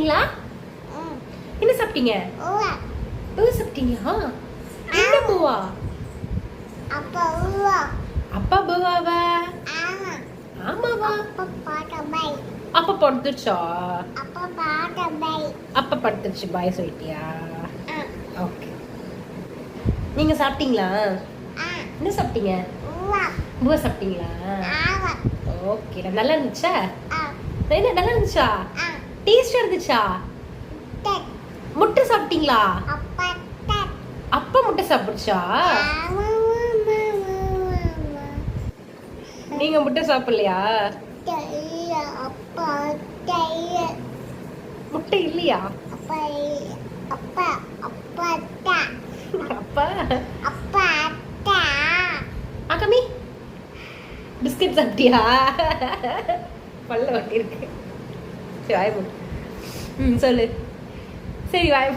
சாப்பிட்டீங்களா? என்ன சாப்பிட்டீங்க? பூ சாப்பிட்டீங்களா? என்ன பூவா? அப்பா பூவாவா? ஆமாவா? அப்பா படுத்துச்சா? அப்பா படுத்துச்சு பாய் சொல்லிட்டியா? ஓகே. நீங்க சாப்பிட்டீங்களா? என்ன சாப்பிட்டீங்க? பூவா சாப்பிட்டீங்களா? ஓகே. நல்லா இருந்துச்சா? என்ன நல்லா இருந்துச்சா? டேஸ்டா இருந்துச்சா? முட்டை சாப்பிட்டீங்களா? அப்பா முட்டை சாப்பிடுச்சா? நீங்க முட்டை சாப்பிடலையா? முட்டை இல்லையா? அப்பா ஆகமி பிஸ்கட் சாப்பிட்டியா? பல்ல வட்டி இருக்கு. சரி வாய் மூடு. சொல்லு. சரி வாய்.